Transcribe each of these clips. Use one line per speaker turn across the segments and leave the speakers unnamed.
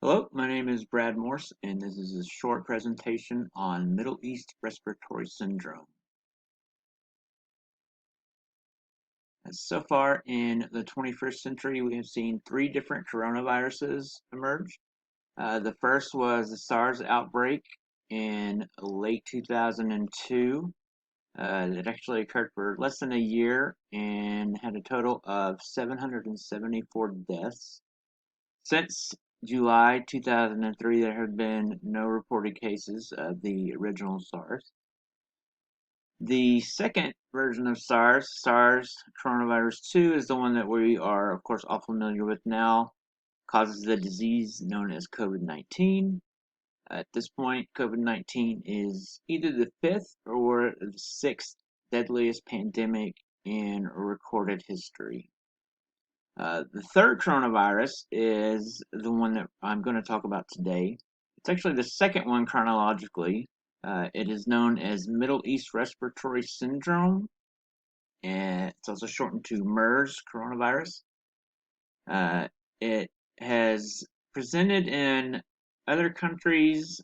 Hello, my name is Brad Morse, and this is a short presentation on Middle East Respiratory Syndrome. So far in the 21st century, we have seen three different coronaviruses emerge. The first was the SARS outbreak in late 2002. It actually occurred for less than a year and had a total of 774 deaths. Since July 2003, there have been no reported cases of the original SARS. The second version of SARS, SARS coronavirus 2, is the one that we are, of course, all familiar with now. Causes the disease known as COVID-19. At this point, COVID-19 is either the fifth or the sixth deadliest pandemic in recorded history. The third coronavirus is the one that I'm going to talk about today. It's actually the second one chronologically. It is known as Middle East Respiratory Syndrome, and it's also shortened to MERS coronavirus. It has presented in other countries,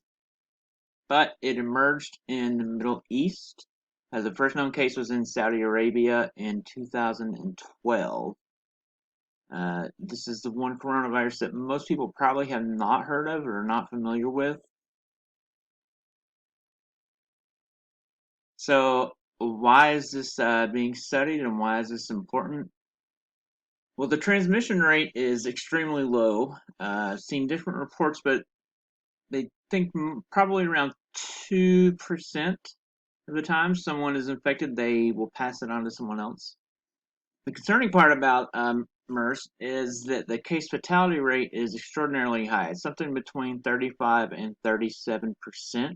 but it emerged in the Middle East. The first known case was in Saudi Arabia in 2012. This is the one coronavirus that most people probably have not heard of or are not familiar with. So, why is this being studied and why is this important? Well, the transmission rate is extremely low. I've seen different reports, but they think probably around 2% of the time someone is infected, they will pass it on to someone else. The concerning part about MERS is that the case fatality rate is extraordinarily high. It's something between 35 and 37%.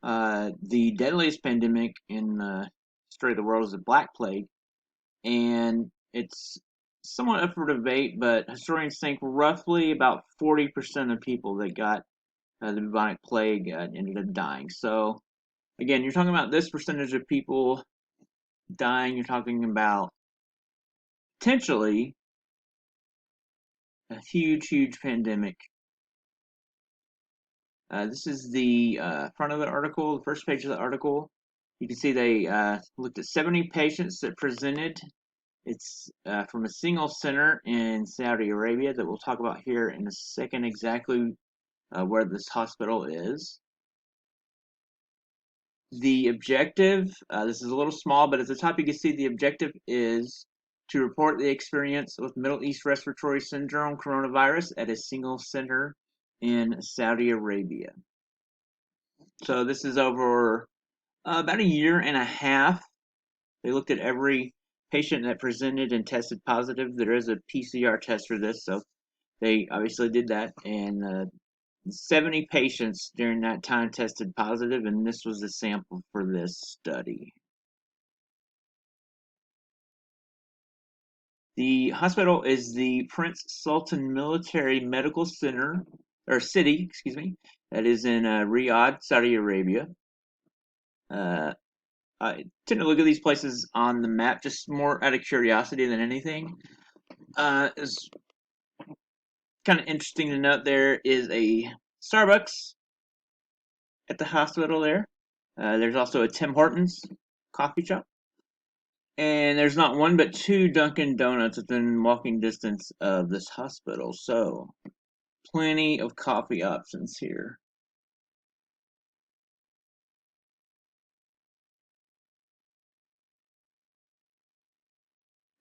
The deadliest pandemic in the history of the world is the Black Plague, and it's somewhat up for debate, but historians think roughly about 40% of people that got the bubonic plague ended up dying. So, again, you're talking about this percentage of people dying, you're talking about potentially a huge pandemic. This is the front of the article, the first page of the article. You can see they looked at 70 patients that presented. It's from a single center in Saudi Arabia that we'll talk about here in a second exactly where this hospital is. The objective, this is a little small, but at the top you can see the objective is to report the experience with Middle East Respiratory Syndrome coronavirus at a single center in Saudi Arabia. So this is over about a year and a half. They looked at every patient that presented and tested positive. There is a PCR test for this, so they obviously did that. And 70 patients during that time tested positive, and this was the sample for this study. The hospital is the Prince Sultan Military Medical Center, or city, excuse me, that is in Riyadh, Saudi Arabia. I tend to look at these places on the map just more out of curiosity than anything. It's kind of interesting to note there is a Starbucks at the hospital there. There's also a Tim Hortons coffee shop. And there's not one but two Dunkin' Donuts within walking distance of this hospital. So, plenty of coffee options here.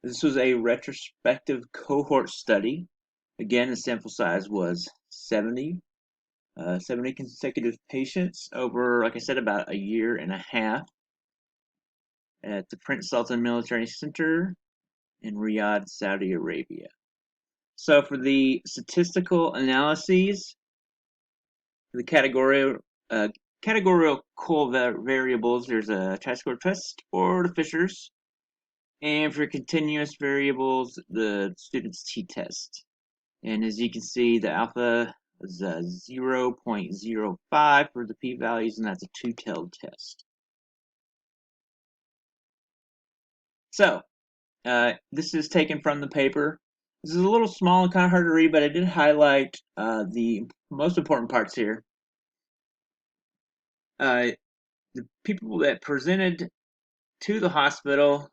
This was a retrospective cohort study. Again, the sample size was 70. 70 consecutive patients over, like I said, about a year and a half at the Prince Sultan Military Center in Riyadh, Saudi Arabia. So for the statistical analyses, the categorical variables, there's a chi-square test for the Fishers, and for continuous variables, the student's t-test. And as you can see, the alpha is 0.05 for the p-values, and that's a two-tailed test. So, this is taken from the paper. This is a little small and kind of hard to read, but I did highlight the most important parts here. The people that presented to the hospital,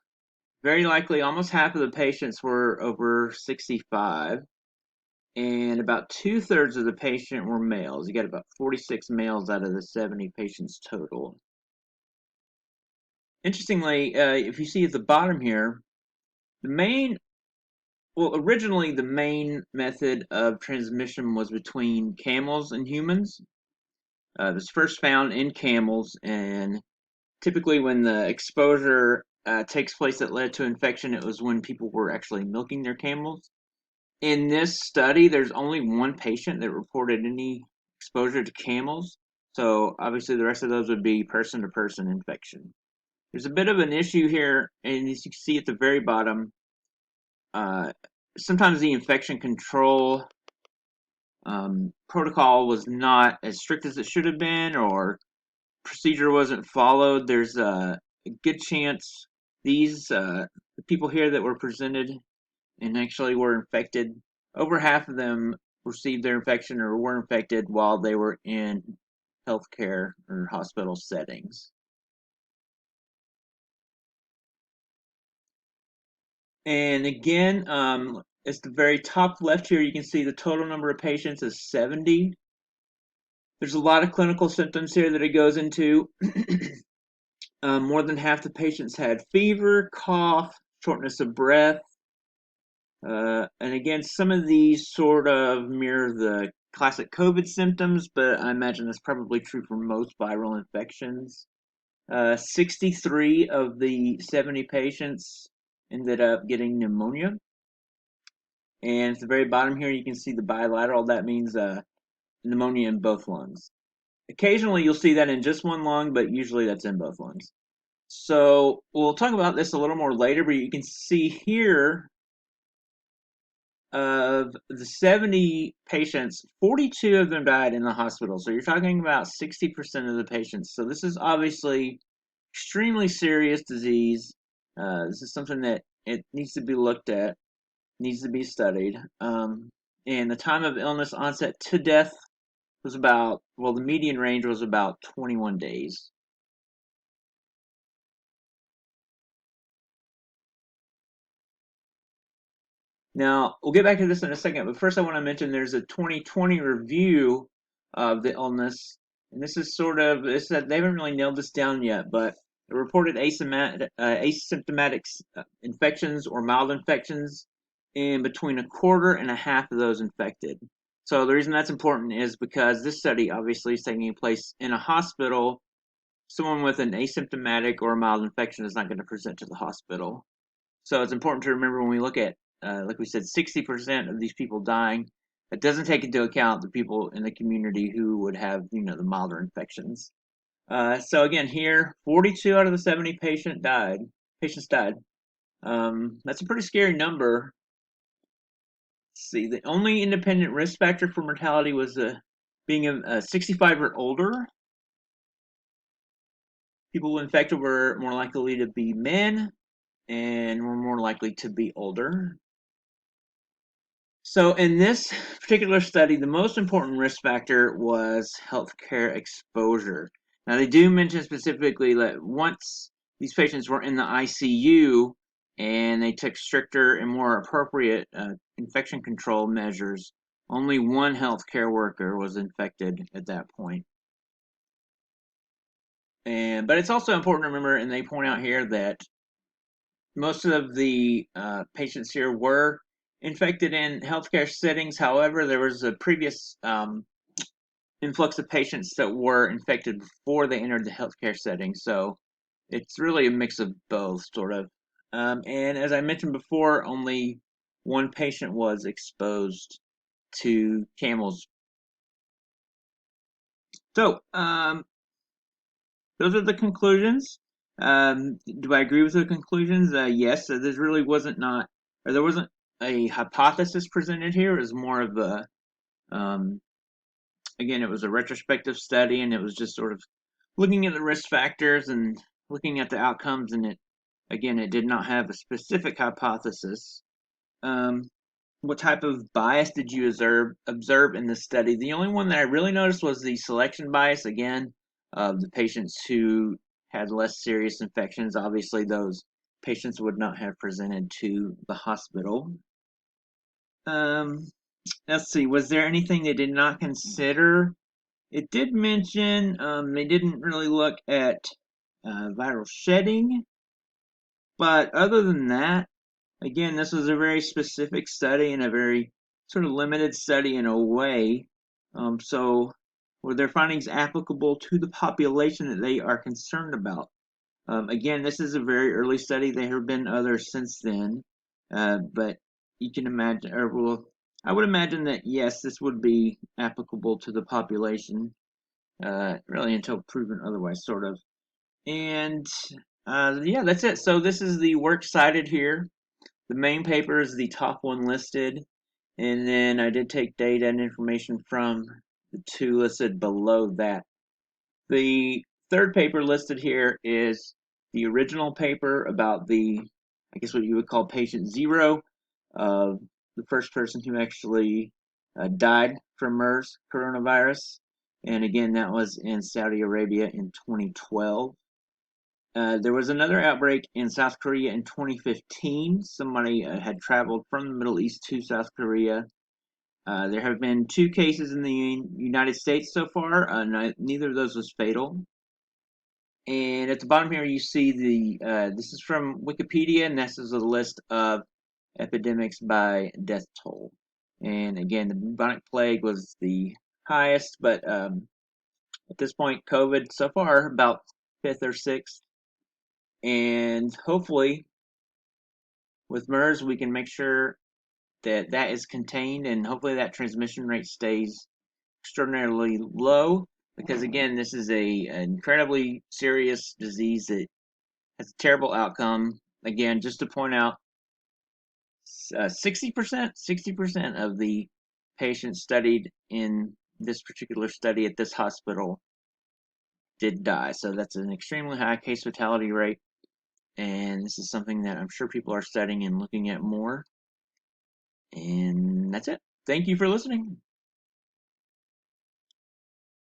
very likely almost half of the patients were over 65, and about 2/3 of the patient were males. You got about 46 males out of the 70 patients total. Interestingly, if you see at the bottom here, originally the main method of transmission was between camels and humans. It was first found in camels, and typically when the exposure takes place that led to infection, it was when people were actually milking their camels. In this study, there's only one patient that reported any exposure to camels, so obviously the rest of those would be person-to-person infection. There's a bit of an issue here, and as you can see at the very bottom, uh, sometimes the infection control protocol was not as strict as it should have been, or procedure wasn't followed. There's a good chance these the people here that were presented and actually were infected, over half of them received their infection or were infected while they were in healthcare or hospital settings. And again, it's the very top left here. You can see the total number of patients is 70. There's a lot of clinical symptoms here that it goes into. More than half the patients had fever, cough, shortness of breath. And again, some of these sort of mirror the classic COVID symptoms, but I imagine that's probably true for most viral infections. 63 of the 70 patients ended up getting pneumonia. And at the very bottom here, you can see the bilateral. That means pneumonia in both lungs. Occasionally, you'll see that in just one lung, but usually that's in both lungs. So we'll talk about this a little more later, but you can see here of the 70 patients, 42 of them died in the hospital. So you're talking about 60% of the patients. So this is obviously extremely serious disease. This is something that it needs to be looked at, needs to be studied. And the time of illness onset to death was about, well, the median range was about 21 days. Now, we'll get back to this in a second, but first I want to mention there's a 2020 review of the illness, and this is sort of, they haven't really nailed this down yet, but it reported asymptomatic infections or mild infections in between a quarter and a half of those infected. So the reason that's important is because this study obviously is taking place in a hospital. Someone with an asymptomatic or mild infection is not going to present to the hospital. So it's important to remember when we look at, like we said, 60% of these people dying. That doesn't take into account the people in the community who would have, the milder infections. So again, here, 42 out of the 70 patients died. That's a pretty scary number. Let's see, the only independent risk factor for mortality was being a 65 or older. People infected were more likely to be men and were more likely to be older. So in this particular study, the most important risk factor was healthcare exposure. Now they do mention specifically that once these patients were in the ICU and they took stricter and more appropriate infection control measures, only one healthcare worker was infected at that point. But it's also important to remember, and they point out here, that most of the patients here were infected in healthcare settings. However, there was a previous influx of patients that were infected before they entered the healthcare setting. So it's really a mix of both, sort of. And as I mentioned before, only one patient was exposed to camels. So those are the conclusions. Do I agree with the conclusions? Yes. There wasn't a hypothesis presented here. It was more of a, um, again, it was a retrospective study, and it was just sort of looking at the risk factors and looking at the outcomes. And it did not have a specific hypothesis. Um, what type of bias did you observe in the study? The only one that I really noticed was the selection bias, again, of the patients who had less serious infections. Obviously, those patients would not have presented to the hospital. Um, let's see, was there anything they did not consider? It did mention they didn't really look at viral shedding, but other than that, again, this was a very specific study and a very sort of limited study in a way. So, were their findings applicable to the population that they are concerned about? Again, this is a very early study. There have been others since then, but you can imagine, or well, I would imagine that yes, this would be applicable to the population, really until proven otherwise, sort of. And yeah, that's it. So this is the works cited here. The main paper is the top one listed, and then I did take data and information from the two listed below that. The third paper listed here is the original paper about the, I guess what you would call patient zero, the first person who actually died from MERS coronavirus. And again, that was in Saudi Arabia in 2012. There was another outbreak in South Korea in 2015. Somebody had traveled from the Middle East to South Korea. There have been 2 cases in the United States so far. Neither of those was fatal. And at the bottom here, you see this is from Wikipedia, and this is a list of epidemics by death toll. And again, the bubonic plague was the highest, but at this point, COVID so far about fifth or sixth. And hopefully, with MERS, we can make sure that that is contained, and hopefully that transmission rate stays extraordinarily low. Because again, this is an incredibly serious disease that has a terrible outcome. Again, just to point out, 60% of the patients studied in this particular study at this hospital did die. So that's an extremely high case fatality rate. And this is something that I'm sure people are studying and looking at more. And that's it. Thank you for listening.